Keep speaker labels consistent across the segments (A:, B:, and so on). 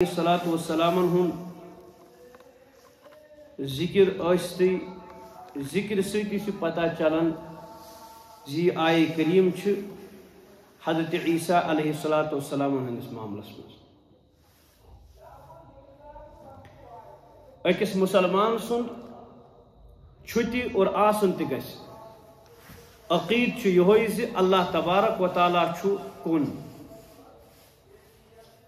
A: الصلاۃ والسلام ہن ذکر اشتی ذکر ستی سے پتہ چلن زی آئے کریم چھ حضرت عیسیٰ علیہ الصلاۃ والسلام ہندس معاملس مز اکس مسلمان سن چھٹی اور آسن تہ گژھِ عقید چھ یہوے زِ اللہ تبارک و تعالیٰ چھُ کُن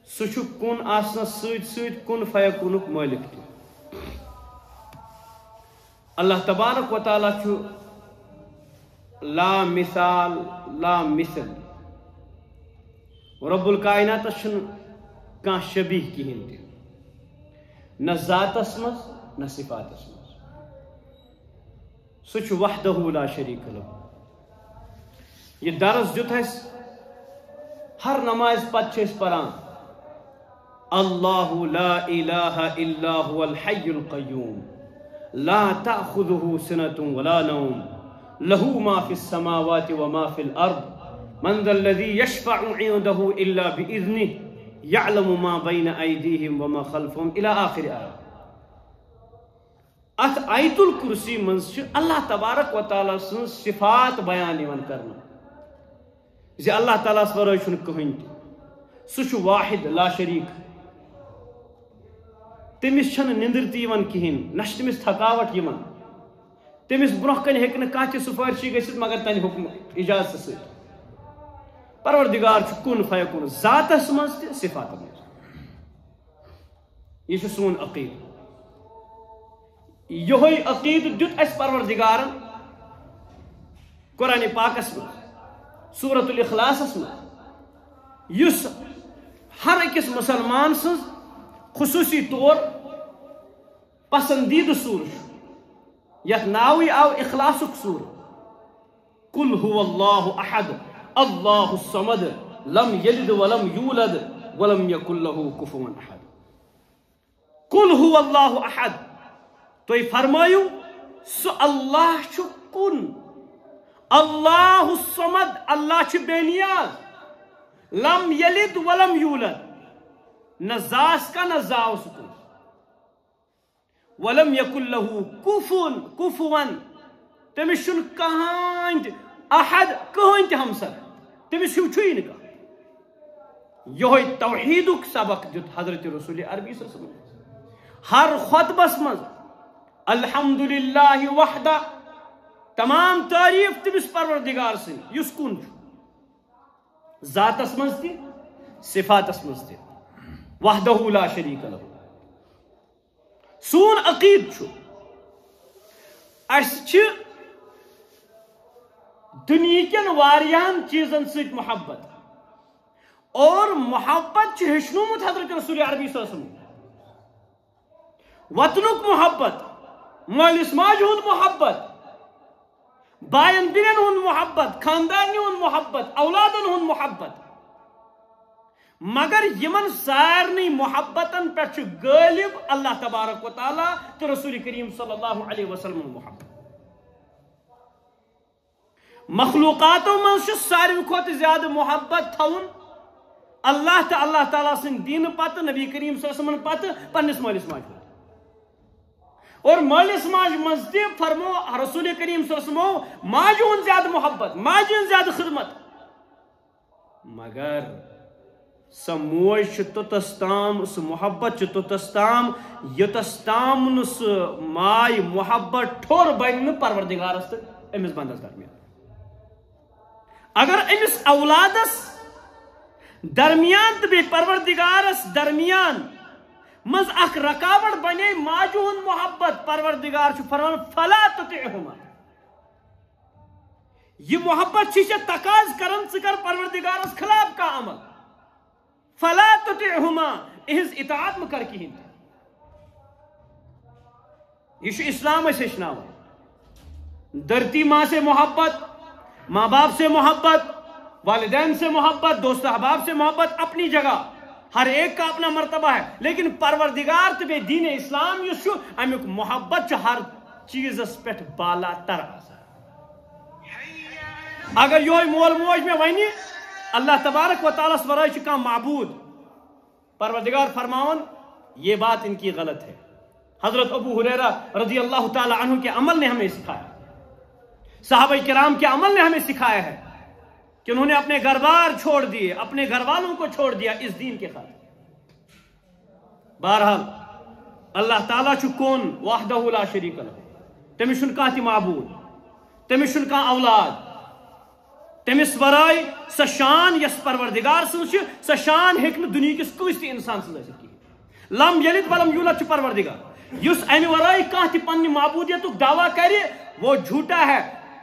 A: سہ کن آسنس ست کن فیکونک مالک تہ اللہ تبارک و تعالیٰ چھُ لا مثال لا مثل رب الکائنات چھن کان شبیہ کہین تہ نہ ذاتس مز نہ صفاتس مز سہ چھُ وحدہ لا شریک لہ یہ درس دیت اس ہر نماز پتہ چھ پران اللہ لا الہ الا هو الحی القیوم لا تأخذه سنة ولا نوم له ما في السماوات وما في الأرض من ذا الذي يشفع عنده إلا بإذنه يعلم ما بين أيديهم وما خلفهم إلى آخر آية ات آیت الکرسی منز اللہ تبارک و تعالی سن صفات بیان یوان کرنا زِ اللہ تعالیٰ اس ورٲے چھُنہٕ کٕہٕنۍ تہِ سُہ چھُ واحد لا شریک تمس چھنہ نندر تہ یوان کہین نہ تمس تھکاوٹ یوان تمس برونہ کن ہیکہ نہ کانٛہہ تہِ سفارشی گژھِتھ مگر تنہ حکم اجازت سۭتۍ پروردگار چھُ کُن فیکون ذاتس منٛز تہِ صفاتس منٛز یہ چھُ سون عقید یہوے عقید دیت اس پروردگارن قرآن پاکس منٛز سورۃ الاخلاصس منٛز یُس ہر أکِس مسلمان سٕنٛز خصوصی طور پسندیدہ سور یت ناوی آو اخلاصک سور قل هو اللہ احد اللہ الصمد لم یلد ولم یولد ولم یکن له کفوا احد قل هو اللہ احد تو فرمایو سو اللہ چھُ کن اللہ الصمد اللہ چھُ بے نیاز لم یلد ولم یولد نہ زاس کا نہ زاو سکون ولم یکن له کفوا تمس چھُنہٕ کہاں احد کہین تہ ہمسر تمس ہیو چھُی نہ کانٛہہ یہوے توحیدک سبق دیت حضرت رسول عربی صلی اللہ علیہ وسلم ہر خطبس مز الحمدللہ وحدہ تمام تعریف تمس پروردگار سن یس کن ذاتس مز تہ صفاتس مز تہ وحدہ لا شریک لہ سون عقید چھُ اس چھ دنیا کن واریاہن چیزن سۭتۍ محبت اور محبت چھ ہیچھنومت حضرت رسول عربی صلی اللہ علیہ وسلم وطنک محبت مالس ماجہ ہند محبت بائن بیٚنٮ۪ن ہند محبت خاندانہِ ہند محبت اولادن ہند محبت مگر یمن سارنی محبتن پہ غالب اللہ تبارک و تعالی تو رسول کریم صلی اللہ علیہ وسلم محبت مخلوقاتوں من ساروی کھت زیادہ محبت تھون اللہ تو اللہ تعالیٰ سن دین پتہ نبی کریم صلی اللہ علیہ وسلم پتہ پنس مالس ماجہ اور مالس ماج مز تہ فرمو رسول کریم صلی اللہ علیہ وسلم ماجہ ہن زیادہ محبت ماجہ ہن زیادہ خدمت مگر سہ موج توتس تام سہ محبت توتس تام یوتس تام نہ سہ ماے محبت ٹھور بن پروردگارس تو امس بندس درمیان اگر امس اولادس درمیان تو بی پروردگارس درمیان مز اخ رکاوٹ بنے ماجہ ہند محبت پروردگار فرمان فلا تطعهما یہ محبت چھ تقاض کرن ژٕ کر پروردگارس خلاف کا عمل فلا تطعهما اہز اطاعت مہ کر کہین یہ اسلام اس ہیچھناوان دھرتی ماں سے محبت ماں باپ سے محبت والدین سے محبت دوست احباب سے محبت اپنی جگہ ہر ایک کا اپنا مرتبہ ہے لیکن پروردگار تو بے دین اسلام یس امیک محبت ہر چیز پہ بالا تر اگر یہ مول موج میں ونی اللہ تبارک و تعالیٰ ورائے کھانا معبود پروردگار فرماون یہ بات ان کی غلط ہے. حضرت ابو ہریرہ رضی اللہ تعالی عنہ کے عمل نے ہمیں سکھایا, صحابہ کرام کے عمل نے ہمیں سکھایا ہے کہ انہوں نے اپنے گھر بار چھوڑ دیے, اپنے گھر والوں کو چھوڑ دیا اس دین کے خاطر. بہرحال اللہ تعالیٰ چھُ کون وحدہ لا شریک لہ, تمس چھُنہٕ کانٛہہ تہِ معبوٗد, تمس چھُنہٕ کانٛہہ اولاد, تمس ورٲے سۄ شان یس پروردگار سٕنٛز چھِ سۄ شان ہیٚکہِ نہٕ دُنیہِکِس کٲنٛسہِ تہِ اِنسان سٕنٛز ٲسِتھ کِہیٖنۍ. لم یلد ولم یولد چھُ پروردگار, یُس امہِ ورٲے کانٛہہ تہِ پننہِ معبوٗدیتُک دعویٰ کرِ وہ جھوٹا ہے.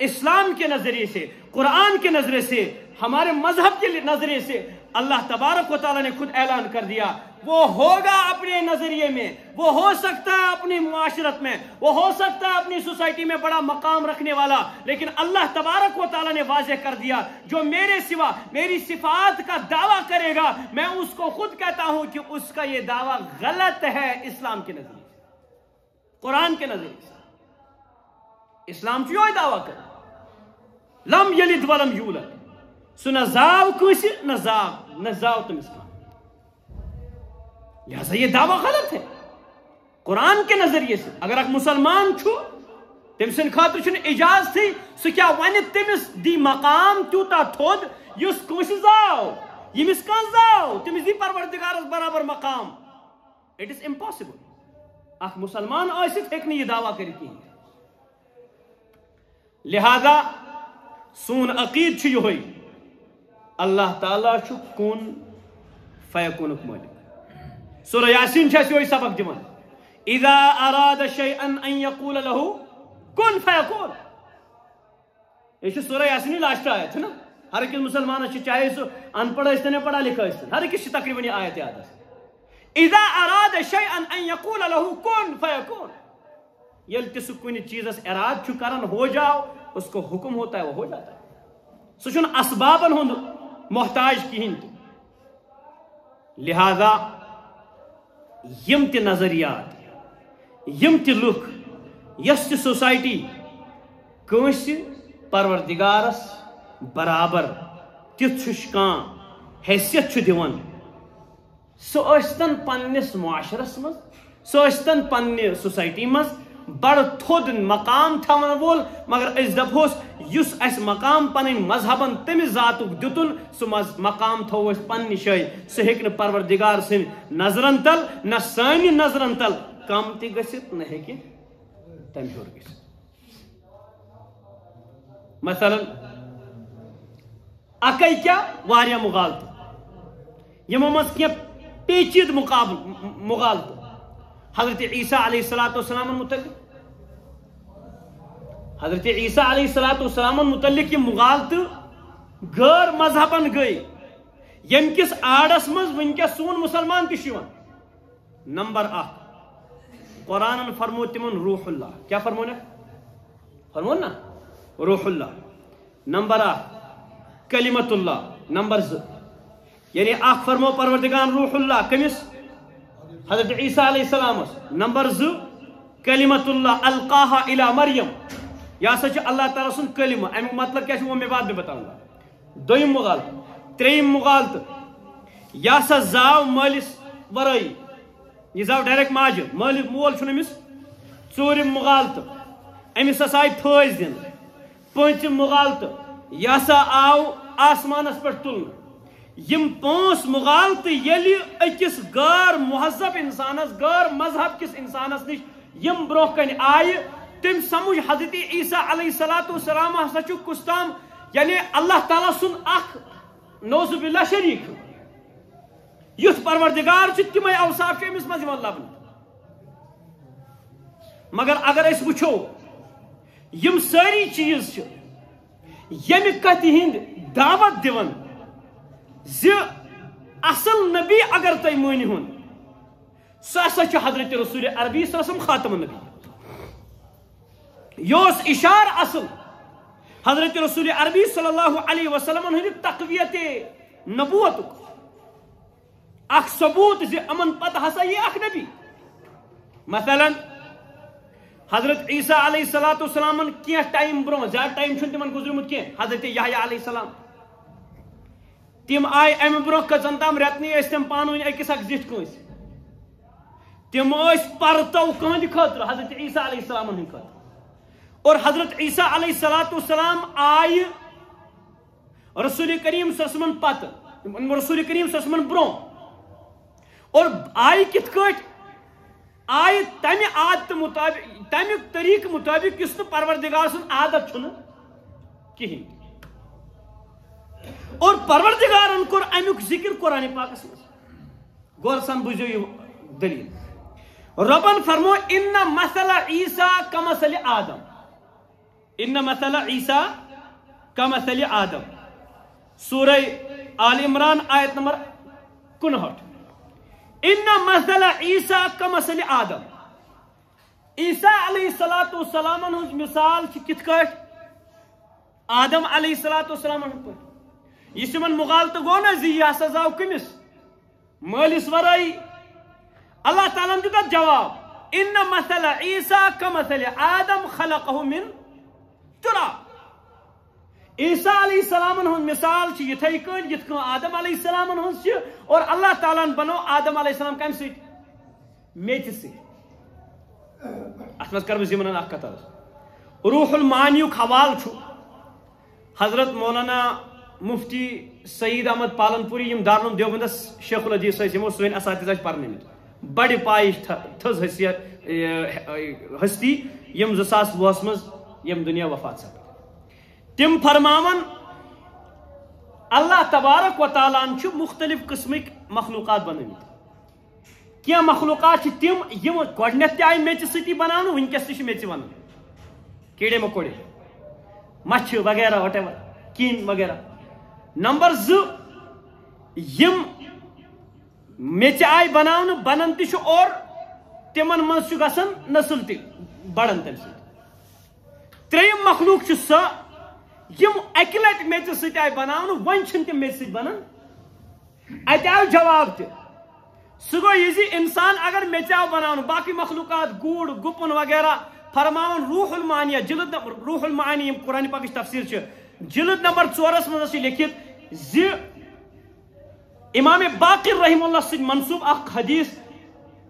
A: اسلام کے نظریے سے, قرآن کے نظریے سے, ہمارے مذہب کے نظریے سے اللہ تبارک و تعالیٰ نے خود اعلان کر دیا وہ ہوگا اپنے نظریے میں, وہ ہو سکتا ہے اپنی معاشرت میں, وہ ہو سکتا ہے اپنی سوسائٹی میں بڑا مقام رکھنے والا, لیکن اللہ تبارک و تعالیٰ نے واضح کر دیا جو میرے سوا میری صفات کا دعویٰ کرے گا میں اس کو خود کہتا ہوں کہ اس کا یہ دعویٰ غلط ہے اسلام کے نظریے سے, قرآن کے نظریے سے. اسلام چھُ یہوے دعویٰ کر لم یلد ولم یولد, سُہ نہ زاو کٲنٛسہِ نہ زاو تٔمِس کانٛہہ, لہذا یہ دعویٰ غلط ہے قرآن کے نظریے سے. اگر اکھ مسلمان چھُ تٔمۍ سٕنٛدِ خٲطرٕ چھُنہٕ اجازتھٕے سُہ کیٛاہ وَنہِ تٔمِس دی مقام تیوٗتاہ تھوٚد یُس کٲنٛسہِ زاو, ییٚمِس کانٛہہ زاو تٔمِس دی پروردگارس برابر مقام. It is impossible. اکھ مسلمان ٲسِتھ ہیٚکہِ نہٕ یہِ دعویٰ کٔرِتھ کِہیٖنۍ. لہذا سون عقید چھُ یِہوے اللہ تعالیٰ چھُ کُن فیکونُک مٲلِک. سورہ یاسین چھِ اَسہِ یِہوے سبق دِوان اذا اراد شیئا ان یقول له کن فیکون. یہ چھُ سورہ یاسین لاسٹ آیت ہے نا, ہر أکِس مسلمانس چھِ چاہے سُہ ان پڑھ ٲسۍتن یا پڑھا لکھا ٲسۍتن ہر أکِس چھِ تقریباً یہ آیت یاد آسان. اذا اراد شیئا ان یقول له کن فیکون. ییٚلہِ تہِ سُہ کُنہِ چیٖزس اراد چھُ کران ہو جاؤ, اس کو حکم ہوتا ہے وہ ہو جاتا ہے. سُہ چھُنہٕ اسبابن ہُنٛد محتاج کِہیٖنۍ تہِ. لہذا یم تہِ نظریات, یم تہِ لُکھ, یس تہِ سوسائٹی کٲنٛسہِ پروردگارس برابر تیُتھ چھُ کانٛہہ حیثیت چھُ دِوان, سُہ ٲسۍتن پننِس معاشرس منٛز, سُہ ٲسۍتن پننہِ سوسائٹی منٛز بڑٕ تھوٚد مقام تھاون وول, مگر أسۍ دپہوس یُس اَسہِ مقام پنٕنۍ مذہبن تٔمِس ذاتُک دِتُن سُہ مقام تھوو أسۍ پننہِ جایہِ, سُہ ہیٚکہِ نہٕ پروردگار سٕنٛدِ نظرن تل نہ سانہِ نظرن تل کم تہِ گٔژھِتھ نہ ہیٚکہِ تمہِ ہیوٚر گٔژھِتھ. مثلاً اکے کیٛاہ واریاہ مغالطہٕ, یِمو منٛز کینٛہہ پیچیدٕ مغالطہٕ حضرت عیسیٰ علیہ الصلوۃ والسلام متعلق, حضرت عیسیٰ علیہ الصلوۃ والسلام متعلق یہ مغالطہٕ غٲر مذہبن گٔے ییٚمہِ کِس آڑس منٛز وٕنکیٚس سون مُسلمان تہِ چھُ یِوان. نمبر اکھ, قرآنن فرمو تِمن روح اللہ. کیٛاہ فرمون فرمون نا روح اللہ. نمبر اکھ کلمت اللہ. نمبر زٕ یعنی اکھ فرمو پروردگار روح اللہ کٔمِس حضرت عیسیٰ علیہ السلام. نمبر زٕ کلمت اللہ القاہا الی مریم, یہ ہسا چھُ اللہ تعالیٰ سُنٛد کلمہ. امیُک مطلب کیٛاہ چھُ وہ میں بعد میں بتاؤں گا. دوٚیِم مغالطہٕ. ترٛیٚیِم مغالطہٕ یہِ ہسا زاو مٲلِس ورٲیی, یہِ زاو ڈایریکٹ ماجہِ, مول چھُنہٕ أمِس. ژوٗرِم مغالطہٕ أمِس ہسا آیہِ پھٲسۍ دِنہٕ. پٲنٛژِم مغالطہٕ یہِ ہسا آو آسمانس پٮ۪ٹھ تُلنہٕ. یم پانٛژھ مغالطہٕ ییٚلہِ أکِس غٲر مہذب انسانس, غٲر مذہب کِس انسانس نِش یم برونٛہہ کنہِ آیہِ تٔمۍ سمجھ حضرت عیسیٰ علیہ الصلوۃ والسلام ہسا چھُ کُستام یعنی اللہ تعالیٰ سُنٛد اکھ نعوذ باللہ شریٖک. یُتھ پروردگار چھُ تِمے اوصاف چھِ أمِس منٛز یِوان لبنہٕ. مگر اگر أسۍ وٕچھو یم سٲری چیٖز چھِ ییٚمہِ کتھِ ہِنٛدۍ دعوت دِوان زِ اصل نبی اگر تُہۍ مٲنِہُن سُہ ہسا چھُ حضرت رسول عربی صلی اللہ علیہ وسلم خاتم النبی. یہ اوس اشارٕ اصل حضرت رسول عربی صلی اللہ علیہ وسلم ہٕنٛدِ تقویت نبوتُک اکھ ثبوت زِ یِمن پتہٕ ہسا یہِ اکھ نبی. مثلاً حضرت عیسیٰ علیہ الصلوۃ والسلام کینٛہہ ٹایم برونٛہہ, زیادٕ ٹایم چھُنہٕ تِمن گُزریومُت کینٛہہ, حضرت یحییٰ علیہ السلام تم آئی ام برو کچن تام ریتنی تم پانونی اکس اک زٹھ کنس تم پرتو کہند خاطر حضرت عیسیٰ علیہ السلام ہند خاطر اور حضرت عیسیٰ علیہ السلام آئی رسول کریم صلی اللہ علیہ وسلم پتہ رسول کریم صلی اللہ علیہ وسلم برو اور آئی کت کٹ آئی تمہ عادت مطابق تمہ طریقہ مطابق اس پروردگار سن عادت چھن کہین اور پروردگارن کور امیک ذکر قرآن پاکس مز غور سان بوزیو یہ دلیل ربن فرمو ان مثل عیسیٰ کمثل آدم ان مثل عیسیٰ کمثل آدم سورہ آل عمران آیت نمبر 59 ان مثل عیسیٰ کمثل آدم عیسیٰ علیہ السلام ہز مثال کت کٹ آدم علیہ السلام پہ یہ مغالطہ گو نا زی یہ ہسا زاو کمس مالس ورائی اللہ تعالیٰ دیتا جواب ان مثل عیسیٰ کمثل آدم خلقہ من تراب عیسیٰ علیہ السلام ہن مثال یتھے کن یت کن آدم علیہ السلام ہن اور اللہ تعالیٰ بنو آدم علیہ السلام کم سی میچ سی ات مز کر زمن اخ کتھ روح المعانی حوال حضرت مولانا مفتی سعید احمد پالنپوری یم دارالعلوم دیوبندس شیخ الحدیث یمو سن اساتذہ پرنمت بڑ پائش تھز ہستی یم 2020 مز یم دنیا وفات سپد تم فرماون اللہ تبارک و تعالیٰ مختلف قسمک مخلوقات بنمت کی مخلوقات تم یم گۄڈنیتھ تہ آئی میچ ستی بناونہٕ ونکس تہ میچ ونان کیڑے مکوڑے مچھ وغیرہ وٹ ایور کین وغیرہ نمبر 2 یم میچ آئی بناونہٕ بنان تہ اور تمن مز گژھان نسل تہ بڑان تمہ سۭتۍ ترٛیٚیِم مخلوق چھ سۄ یم اکہ لٹہ میچ سۭتۍ آئی بناونہٕ وۄنۍ چھنہٕ تم میچ سۭتۍ بنان اتہ آو جواب تہ سہ گو یہ انسان اگر میچ آو بناونہٕ باقی مخلوقات گوڑ گپن وغیرہ فرماون روح المعانی جلد روح المعانی یم قرآن پاکش تفسیر چھ جلد نمبر 4 مز لکھت زِ امام باقر رحم اللہ سۭتۍ منصوب اخ حدیث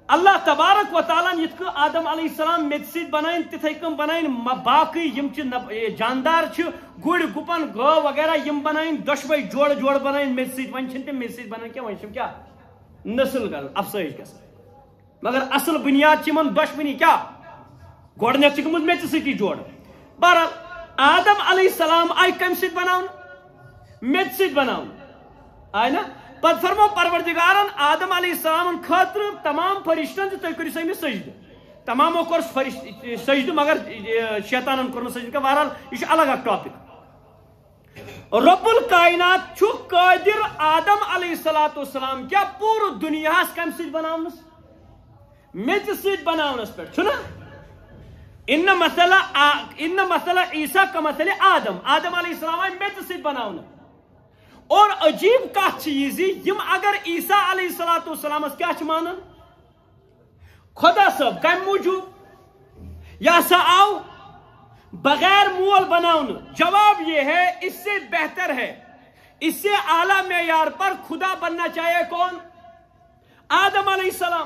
A: اللہ تبارک و تعالیٰ یت کہ آدم علیہ السلام میچ سۭتۍ بنائن تتھے کم بنائن باقی یم جاندار گڑ گپن گو وغیرہ یم بنائن دشوے جوڑ جوڑ بنائن میچ سۭتۍ وۄنۍ چھنہٕ تم میچ سۭتۍ بنان کینٛہہ وۄنۍ چھم کیا نسل کر افسائش گژھان مگر اصل بنیاد چھ یمن دشوٕنی کیا گۄڈنیتھ چھ گٔمٕژ میچ سۭتی جوڑ بہرحال آدم علیہ السلام آئی کم سۭتۍ بناونہٕ میچ سۭتۍ بناونہٕ آئی نا پتہ فرمو پروردگارن آدم علیہ السلام خاطر تمام فرشتن تھی کرو سا امس سجدہ تمامو کور سجدہ مگر شیطانن کور سجدہ بہرحال یہ الگ اک ٹاپک رب الکائنات چھ قادر آدم علیہ السلام کیا پورا دنیا کم سۭتۍ بناونس میچ سۭتۍ بناونس پہ چھنا ان مثل عیسیٰ کمثل آدم آدم علیہ السلام آئی میچ سۭتۍ بناونہٕ اور عجیب کت یہ یم اگر عیسیٰ علیہ السلام کیا مانن خدا صاحب کم موجود یہ سا آو بغیر مول بناؤن جواب یہ ہے اس سے بہتر ہے اس سے اعلیٰ معیار پر خدا بننا چاہیے کون آدم علیہ السلام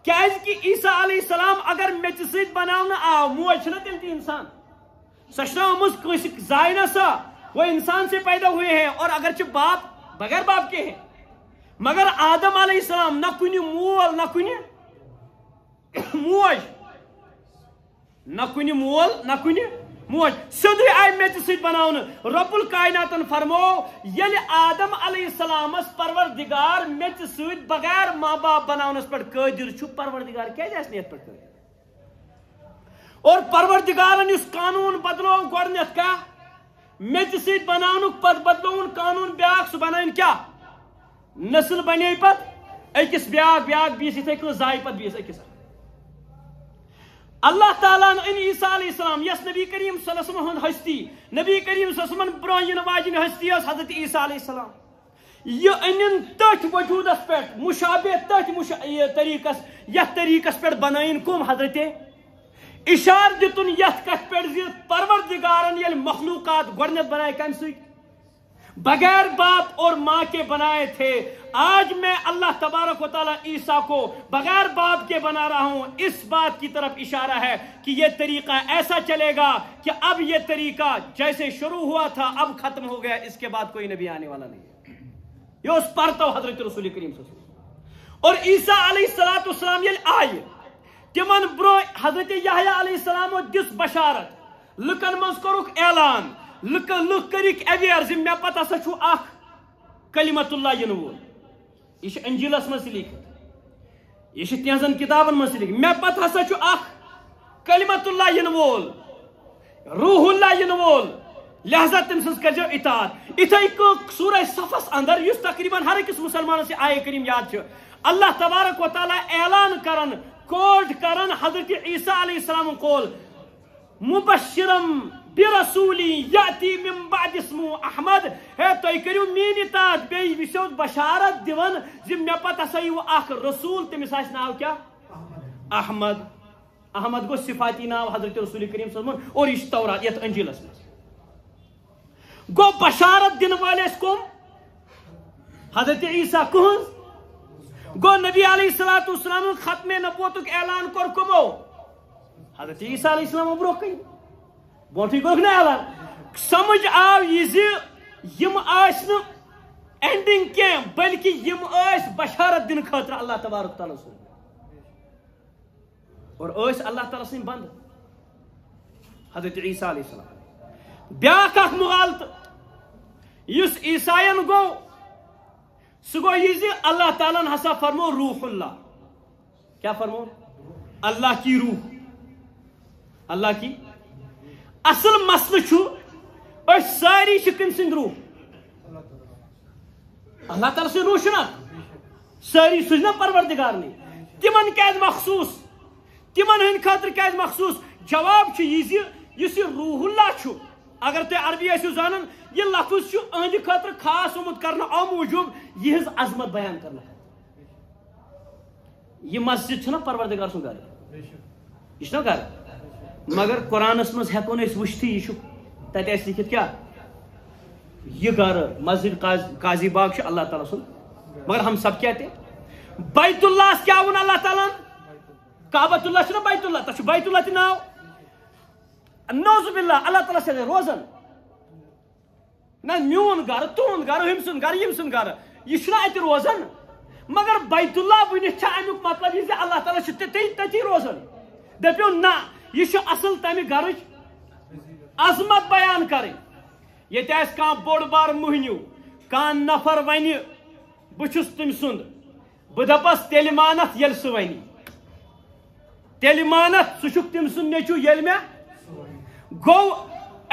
A: کیاز کہ عیسیٰ علیہ السلام اگر میچ سۭتۍ بناؤن آو موج چھنا تیل تہ انسان سہ چھنا زائنہ سا وہ انسان سے پیدا ہوئے ہیں اور اگرچہ باپ بغیر باپ کے ہیں مگر آدم علیہ السلام نہ کنی مول نہ کنی موج نہ کنی مول نہ کنی موج سیدھے آئی میچ سۭتۍ بناون رب الکائناتن فرمو یل آدم علیہ السلام پروردگار میچ سۭتۍ بغیر ماں باپ بناونس پہ قادر چھ پروردگار کیازِ آسہِ نہٕ یتھ پٮ۪ٹھ قادر اور پروردگارن اس قانون بدلو گۄڈنیتھ کیا میچ سۭتۍ بناونُک پتہٕ بدلوُن قانون بیاکھ سُہ بنٲیِن کیا نسل بنے پتہٕ أکِس بیاکھ بیس یِتھے کٔنۍ زایہِ پتہٕ بیٚیِس أکِس اللہ تعالیٰ ان عیسیٰ علیہ السلام یس نبی کریم صلی اللہ علیہ وسلم ہند ہستی نبی کریم صلی اللہ علیہ وسلم برونٛہہ یِنہٕ واجیٚنۍ ہستی ٲس حضرت عیسیٰ علیہ السلام یہ انن تٔتھۍ وجوٗدس پٮ۪ٹھ مشابہ تٔتھۍ طریقس یتھ طریقس پٮ۪ٹھ بنٲیِن کم حضرت اشار دتن یتھ کتھ پہ پروردگارن یل مخلوقات گۄڈنیتھ بنائے کم سۭتۍ بغیر باپ اور ماں کے بنائے تھے، آج میں اللہ تبارک و تعالیٰ عیسیٰ کو بغیر باپ کے بنا رہا ہوں۔ اس بات کی طرف اشارہ ہے کہ یہ طریقہ ایسا چلے گا کہ اب یہ طریقہ جیسے شروع ہوا تھا اب ختم ہو گیا، اس کے بعد کوئی نبی آنے والا نہیں ہے۔ یہ اس پرتو حضرت رسول کریم صلی اللہ علیہ وسلم اور عیسیٰ علیہ السلام یل آئے تمن برو حضرت یحییٰ علیہ السلام دس بشارت، لکن مز کرک اعلان، لک کرک اویر زِ مے پتہ ہسا چھُ اکھ کلمت اللہ ین وول، یہ انجیلس مز لکھت، یہ تہذن کتابن مز لکھت، مے پتہ ہسا چھُ اکھ کلمت اللہ ین وول، روح اللہ ین وول، لہذا تم سنس کرجو اطاعت۔ اتھے سورہ صفس اندر یس تقریباً ہر أکس مسلمان سے آیہ کریم یاد چھ، اللہ تبارک و تعالیٰ اعلان کرن، کوڈ کرن حضرت عیسیٰ علیہ السلام قول مبشرم برسولی یاتی من بعد اسمو احمد، ہے تو کریو مین اطاعت، بی وسو بشارت دیون زِ مے پتہ ہسا یو اخ رسول، تمس آسہِ ناو کیا؟ احمد۔ احمد گو صفاتی ناو حضرت رسول کریم صلی اللہ علیہ وسلم، اور یہ تورات یت انجیلس میں گو بشارت دن والے کم حضرت عیسیٰ کہنز، گو نبی علیہ السلام ختم نبوتک اعلان کور کمو حضرت عیسیٰ علیہ السلام برو کن بوٹھی کورک نا اعلان۔ سمجھ آو یہ زِ یم آس نہ اینڈنگ کی بلکہ یم آس بشارت دن خاطر اللہ تبارک تعالیٰ سن، اور آس اللہ تعالیٰ سن بند حضرت عیسیٰ علیہ السلام۔ بیاکھ اکھ مغالطہ یس عیسائین گو سہ گو یہ زِ اللہ تعالیٰ ہسا فرمو روح اللہ، کیا فرمو؟ اللہ کی روح، اللہ کی۔ اصل مسئلہ چھو اس ساری کم سند روح، اللہ تعالیٰ سے روح چھنا ساری سجنا پروردگار نہیں، تمن کیاز مخصوص، تمن ہند خاطر کیاز مخصوص؟ جواب چھ یہ زِ یس روح اللہ چھو، اگر تُہۍ عربی ٲسِو زانان یہ لفظ چھُ اہندِ خاطر خاص آمُت کرنہٕ او موٗجوٗب یہٕنٛز عظمت بیان کرنہٕ خٲطرٕ۔ یہ مسجد چھنا پروردگار سُنٛد گھر، یہ چھنا گھر، مگر قرآنس مز ہیکو نہٕ أسۍ وٕچھتھٕے یہ چھُ تتہِ آسہِ لیکھِتھ کیا یہ گھر مسجد قاضی باغ چھُ اللہ تعالیٰ سُنٛد، مگر ہم سب کیا تھے بیت اللہ کیا وون اللہ تعالیٰ کعبۃ اللہ چھُنا بیت اللہ، تتھ چھُ بیت اللہ تہِ ناو، نعوذ باللہ اللہ تعالیٰ سے روزن نہ میون گھر تہد گھر ہم سن گھر یم سن گھر یہ چھُنا اتہِ روزان، مگر بیت اللہ ونتھ چھُ امیُک مطلب یہ زِ اللہ تعالیٰ چھُ تتی روزان، دپیو نہ یہ چھُ اصل تمہِ گھرٕچ عظمت بیان کرٕنۍ۔ ییٚتہِ آسہِ کانٛہہ بوٚڑ بار مٔہنیوٗ کانٛہہ نفر ونہِ بہٕ چھُس تٔمۍ سُنٛد، بہٕ دپس تیٚلہِ مانتھ ییٚلہِ سُہ ونہِ، تیٚلہِ مانتھ ژٕ چھُکھ تٔمۍ سُنٛد نیٚچوٗ ییٚلہِ مےٚ گوٚو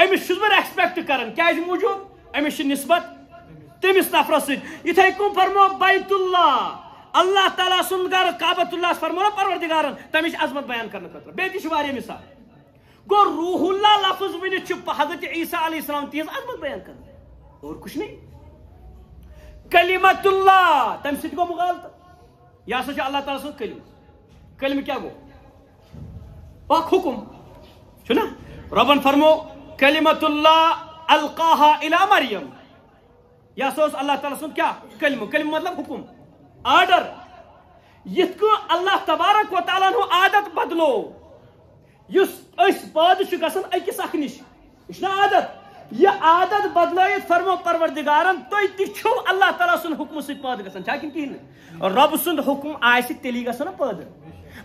A: أمِس چھُس بہٕ ریسپیکٹ کران، کیازِ موٗجوٗب؟ أمِس چھِ نسبت تٔمِس نفرس سۭتۍ۔ یِتھے کٔنۍ فرمو بیت اللہ اللہ تعالیٰ سُنٛد گھر کعبۃ اللہ فرمو نا پروردگارن تمِچ عظمت بیان کرنہٕ خٲطرٕ۔ بیٚیہِ تہِ چھِ واریاہ مثال، گو روح اللہ لفظ ونتھ چھُ حضرت عیسیٰ علیہ السلام تہذ عظمت بیان کرنا، اور کچھ نہیں۔ کلمت اللہ تمہ سۭتۍ گوٚو مغالطہ، یہ ہسا چھُ اللہ تعالیٰ سُنٛد کلمہ، کلمہ کیا گوٚو؟ اکھ حکم چھُنا، ربن فرمو کلمت اللہ القاہا الی مریم، یہ ہسا اوس اللہ تعالیٰ سُنٛد کیا کلمہ، کلمہ مطلب حکم، آرڈر۔ یتھ کٔنۍ اللہ تبارک و تعالیٰ ہُنٛد عادت بدلو، یُس أسۍ پٲدٕ چھُ گژھان أکِس اکھ نِش، یہِ چھُنہ عادت، یہ عادت بدلٲیِتھ فرمو پروردگارن تُہۍ تہِ چھِو اللہ تعالیٰ سُنٛد حکمہٕ سۭتۍ پٲدٕ گژھان، چھا کِنہٕ کِہیٖنۍ نہٕ؟ رۄب سُنٛد حکم آسہِ تیٚلی گژھان نا پٲدٕ،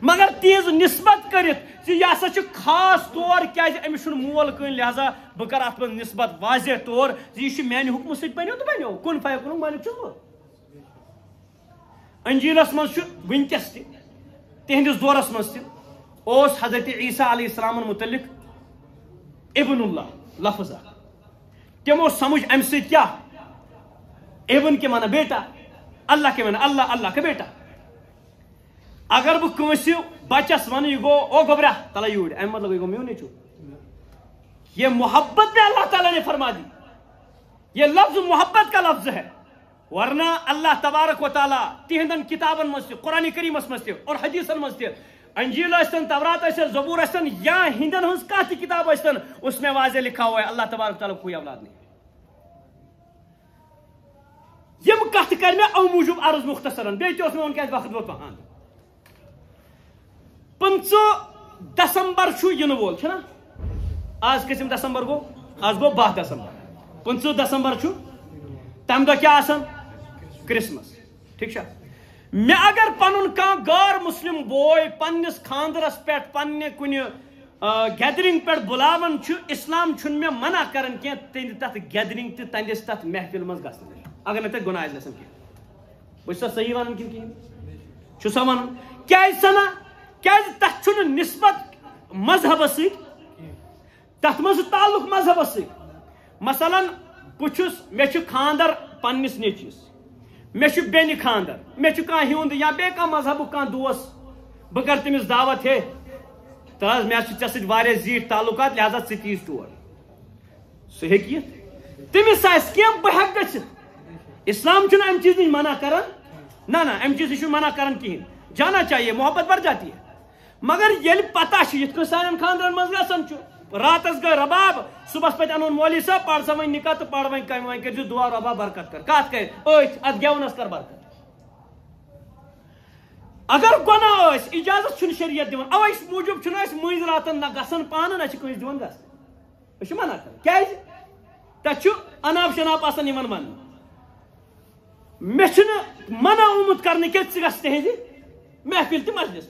A: مگر تیٖژ نسبت کٔرِتھ زِ یہِ ہسا چھُ خاص طور کیازِ أمِس چھُنہٕ مول کٕہٕنۍ، لہذا بہٕ کرٕ اَتھ منٛز نسبت واضح طور زِ یہِ چھُ میانہِ حکمہٕ سۭتۍ بنیو تہٕ بنیو، کُن فیکونُک مٲلِک چھُس بہٕ۔ انجیلس منٛز چھُ ونکیٚس تہِ تِہنٛدِس دورس منٛز تہِ اوس حضرت عیسیٰ علیہ السلامن متعلق ابن اللہ لفظ اکھ، تمو سمجھ امہ سۭتۍ کیا ابن کے معنی بیٹا، اللہ کے معنی اللہ، اللہ کا بیٹا۔ اگر بہ کٲنٛسہِ بچس ون یہ گو او گوبرا تلا یوٗرۍ، امہ مطلب یہ گو میون نیٚچوٗ، یہ محبت میں اللہ تعالیٰ نے فرما دی، یہ لفظ محبت کا لفظ ہے، ورنہ اللہ تبارک و تعالیٰ تہندن کتابن مز تہِ قرآن کریمس مز تہِ اور حدیثن مز تہِ، انجیل ٲسۍتن تورات ٲسۍتن زبور ٲسۍتن یا ہندن ہنٛز کانٛہہ تہِ کتاب ٲسۍتن، اس میں واضح لکھا ہوا ہے اللہ تبارک تعالیٰ کوئی اولاد نہیں۔ یم کت کر میں او موجود عرض مختصراً بیت اس میں ان کے وقت وقت پہان 15 دسمبر ین وول چھنا آج کسم دسمبر گو آج گو 12 دسمبر 15 دسمبر تم دہ کیا آسان کرسمس ٹھیک میں اگر پن کان غیر مسلم بوے پنس خاندرس پہ پنہ کن گیدرنگ پہ بلاون اسلام چھن میں منع کرن کی تت گیدرنگ تندس تت محفل مز گھن اگر نت گناہ گھن کی بس صحیح ون کن سا ون سنا تک نسبت مذہب تت مز تعلق مذہب مثلاً بچس مے خاندر پنس نیچوس مے بین خاندر مے کھانا ہند یا بی مذہب کھانا دوس بہ کر تمس دعوت ہے تاز مے ٹھے سی زیٹھ تعلقات لہذا ثیس تور سہ ہیک تمس کی بہ ہیک گھت اسلام ام چیز نش منع کران نا ام چیز نش منع کران کہین جانا چاہیے محبت بڑھ جاتی ہے مگر یل پتہ یت کن سان خاندرن مز گھان راتس گئی رباب صبح پہ ان مولوی صاحب پڑ سا ون نکاح تو پڑ ون کم ون کر دعا رباب برکت کر کت کر ات گونس کر برکت اگر گناہ اجازت چھ شریعت دان اوے موجود مز راتن نہ گھن پان نہ کنس دان گھن منع کر تک اناپ شناپ آسان من مے منع آمت کرنے کی گھ تہذ محفل تہ مجلس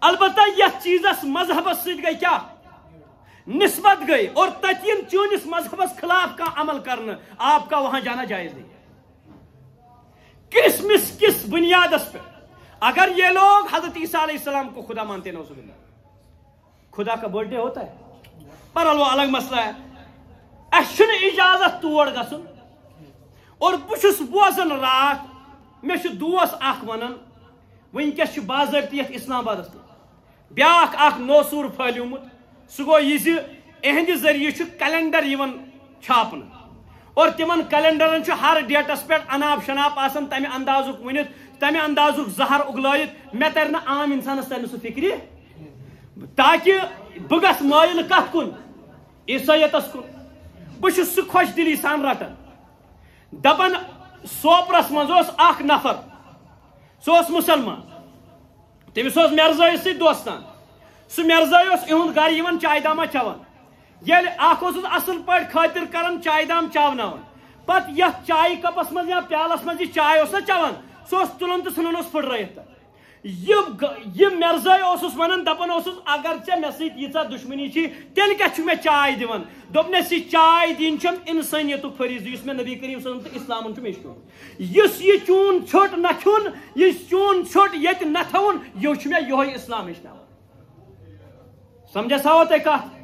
A: البتہ یتھ چیزس مذہبس ست گئی کیا نسبت گئی اور تتین چونس مذہبس خلاف کا عمل کرنا آپ کا وہاں جانا جائز نہیں کرسمس کس بنیادس پہ اگر یہ لوگ حضرت عیسیٰ علیہ السلام کو خدا مانتے نعوذ باللہ خدا کا برتھ ڈے ہوتا ہے پر وہ الگ مسئلہ ہے اچھن اجازت تور گھن اور بس بوزن رات مے دوس اخ ونان ونکس باضابطہ اسلام آبادس بیاکھ اخ نوسور پھلیومت سہ گو یہ اہند ذریعہ کیلنڈر چھاپن اور تمن کیلنڈرن ہر ڈیٹس پہ اناپ شناپ آسان تمہ اندازک ونت تمہ اندازک زہر اگلائت مے تر نا عام انسانس تر سہ فکر تاکہ بہ گھس مائل کت کن عیسائیتس کن بہ سہ خوش دلی سان رٹان دپان سوپرس مز اخ نفر سہ مسلمان تمس مرزائس ست دوستان سہ مرزائی اہد گر چائے دامہ چوان یل اخ اصل پہ خاطر کران چائے دام چاوناون پتہ یتھ چائے کپس مز یا پیالس مز یہ چائے نا چوان سہ تلان تو ژھنان پھٹرائت یہ مرزائی ونان دپان اگر ژے مے سۭتۍ ییژاہ دشمنی چھی تیل کیا مے چائے دِوان دوٚپنس یہ چائے دین چھم انسانیتک فریضہ یس مے نبی کریم صلی اللہ علیہ وسلم تہٕ اسلامن چھُ ہیٚچھنومُت یس یہ چون ژھوٚٹ نہ کھیوٚن یہ چون ژھوٚٹ ییٚتہِ نہ تھاوُن یہ چھُ مے یہوے اسلام ہیٚچھناوان سمجھا سا تہ کتھ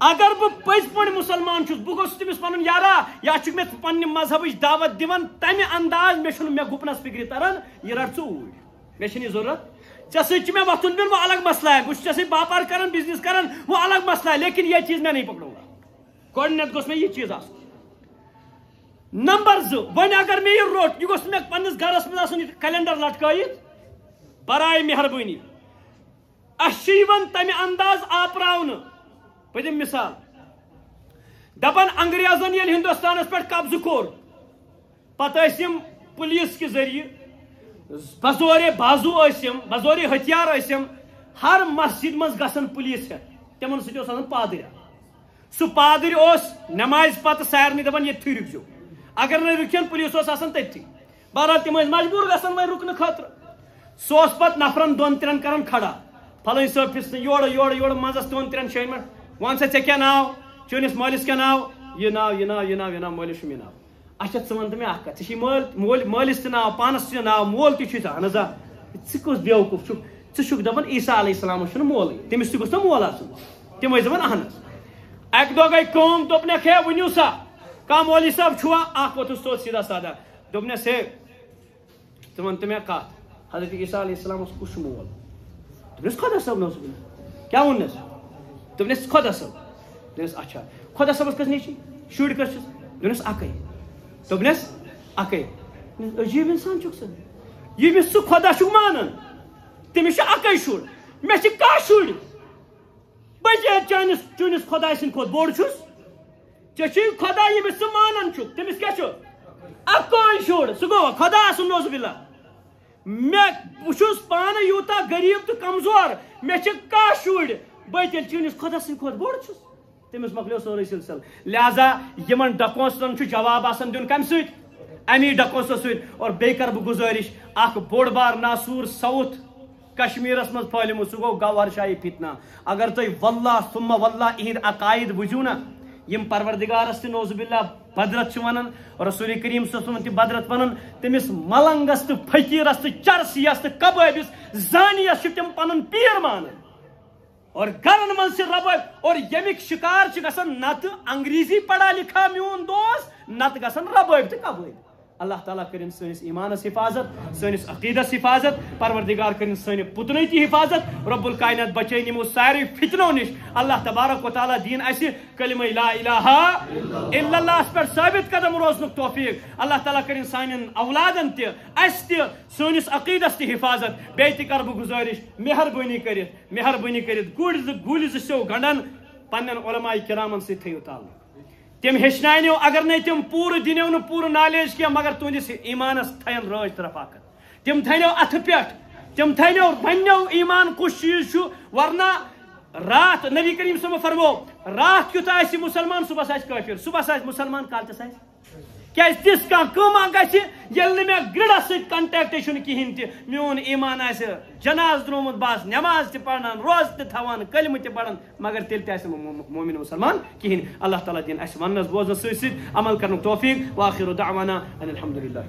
A: اگر بہ پز پہ مسلمان چھس بہ گوس تمس پن یارا یا مے پنہ مذہبچ دعوت دِوان تمہ انداز مے گپنس فکر تران یہ رٹ ژوٗرۍ مے چھنہٕ ضرورت ژے سۭتۍ چھُ مے وۄتھُن بِہُن وہ الگ مسئلہ ہے بہٕ چھُس ژےٚ سۭتۍ باپار کران بزنس کران وہ الگ مسئلہ ہے لیکن یہ چیز میں نہیں پکڑوں گا گۄڈنیٚتھ گوٚژھ مےٚ یہ چیز آسُن نمبر 2 وۄنۍ اگر مےٚ یہ روٚٹ یہ گوٚژھ مےٚ پننس گرس منٛز آسُن کیلنڈر لٹکٲیِتھ برائے مہربٲنی اَسہِ چھُ یِوان تمہِ انداز آپراونہٕ بہٕ دِمہٕ مثال دپان انگریزن ییٚلہِ ہندوستانس پٮ۪ٹھ قبضہٕ کوٚر پتہٕ ٲسۍ یِم پُلیٖس کہِ ذٔریعہٕ بزورِ بازو ٲسِم بزورِ ہتھیار ٲسِم ہر مسجد مز گژھان پُلیٖس ہٮ۪تھ تِمن سۭتۍ اوس آسان پادٕرۍ سُہ پادٕرۍ اوس نمازِ پتہٕ سارنٕے دپان ییٚتھٕے رُکزیو اگر نہٕ رُکن پُلیٖس اوس آسان تٔتھی بہرحال تِم ٲسۍ مجبوٗر گژھان وۄنۍ رُکنہٕ خٲطرٕ سُہ اوس پتہٕ نفرن 2-3 کران کھڑا فلٲنۍ صٲب پھِسنہٕ یورٕ منٛزس 2-3 شیٚیہِ منٹ وَن سا ژےٚ کیٛاہ ناو چٲنِس مٲلِس کیٛاہ ناو یہِ ناو مٲلِس چھُ مےٚ ناو اچھا ژٕ وَن تہٕ مےٚ اکھ کتھ ژےٚ چھُے مٲلِس تہِ ناو پانس تہِ ناو مول تہِ چھُے ژےٚ اہن حظ آ ژٕ کُس بیوقوٗف چھُکھ ژٕ چھُکھ دپان عیٖسیٰ علیہ السلامس چھُنہٕ مولٕے تٔمِس تہِ گوٚژھ نا مول آسُن تِم ٲسۍ دپان اہن حظ اکہِ دۄہ گٔے کٲم دوٚپنکھ ہے ؤنِو سا کانٛہہ مولوی صٲب چھُوا اکھ ووٚتھُس توٚت سیٖدا سادا دوٚپنس ہے ژٕ وَن تہٕ مےٚ کتھ حضرت عیٖسیٰ علیہ السلامس کُس چھُ مول دوٚپنس خۄدا صٲب نوٚوُس کیٛاہ ووٚننس دوٚپنس خۄدا صٲب دوٚپنس اچھا خۄدا صٲبس کٔژ نیٚچِی شُرۍ کٔژ چھِس دوٚپنس اکے دوٚپنس اکے عجیٖب انسان چھُکھ ژٕ ییٚمِس ژٕ خۄدا چھُکھ مانان تٔمِس چھُ اکے شُر مےٚ چھِ کاہ شُرۍ بہٕ چٲنِس خۄداے سٕنٛدِ کھۄتہٕ بوٚڑ چھُس ژےٚ چھُے خۄدا ییٚمِس ژٕ مانان چھُکھ تٔمِس کیٛاہ چھُ اکوئی شُر سُہ گوٚو خۄدا سُنٛد نوز باللہ میں بہٕ پانہٕ یوٗتاہ غریٖب تہٕ کمزور مےٚ چھِ کاہ شُرۍ بہٕ تیٚلہِ چٲنِس خۄدا سٕنٛدِ کھۄتہٕ بوٚڑ چھُس تٔمِس مۄکلیو سورُے سِلسِلہٕ لہذا یِمن ڈکوسن چھُ جواب آسان دیُن کمہِ سۭتۍ امی ڈکوسو سۭتۍ اور بیٚیہِ کَرٕ بہٕ گُزٲرِش اکھ بوٚڑ بار ناصوٗر ساوُتھ کشمیٖرس منٛز پھٲلیومُت سُہ گوٚو گوہر شاہی فتنہ اگر تُہۍ واللہ ثم واللہ یِہِنٛدۍ عقاید بوٗزِو نا یم پروردگارس تہِ نوز باللہ بدرت چھِ ونان رسول کریم صلی اللہ علیہ وسلم تہِ بدرت ونان تٔمِس ملنگس تہٕ فقیٖرس تہٕ چرسیس تہٕ کبٲبِس زانیس چھِ تِم پنُن پیٖر مانان اور گرن منٛز چھِ ربٲبۍ اور ییٚمِکۍ شکار چھِ گژھان نتہٕ انگریزی پڑھا لکھا میون دوست نتہٕ گژھان ربٲبۍ تہٕ کبٲبۍ اللہ تعالیٰ کرن سٲنِس ایمانس حفاظت سٲنِس عقیدس حفاظت پروردگار کرن سانہِ پُتنٕے تہِ حفاظت رب الکائنات بچٲیِن یِمو ساروٕے فتنو نِش اللہ تبارک و تعالیٰ دِیِن اَسہِ کلمہ لا الہ الا اللہس پٮ۪ٹھ ثٲبت قدم روزنُک توفیق اللہ تعالیٰ کرن سانٮ۪ن اولادن تہِ اَسہِ تہِ سٲنِس عقیدس تہِ حفاظت بیٚیہِ تہِ کرٕ بہٕ گُزٲرِش مہربٲنی کٔرِتھ گُلۍ زٕ سیٚو گنڈن پننٮ۪ن علماء کرامن سۭتۍ تھٲیِو تعلق تم ہیچنو اگر نہ تم پور دنو نا پور نالیج کی مگر تہندس ایمانس تھین راج تہ رفاقت تم تھنو اتھ پہ تم تھنو ونو ایمان کس چیز ورنہ رات نبی کریم صلی اللہ علیہ وسلم فرمو رات کیُتھ آسہِ مسلمان صبح آسہِ کٲفر صبح آسہِ مسلمان کالچس آسہِ کیازِ تِژھ کانٛہہ کٲما گژھِ ییٚلہِ نہٕ مےٚ گرڈس سۭتۍ کنٹیکٹ چھُنہٕ کِہیٖنۍ تہِ میون ایمان آسہِ جناز درٛامُت بس نٮ۪ماز تہِ پران روزٕ تہِ تھاوان کلمہٕ تہِ پران مگر تیٚلہِ تہِ آسہِ نہٕ مومن مسلمان کِہیٖنۍ اللہ تعالیٰ دِیِن اَسہِ وننس بوزنس سۭتۍ سۭتۍ عمل کرنُک توفیق واخر دعوانا ان الحمدللہ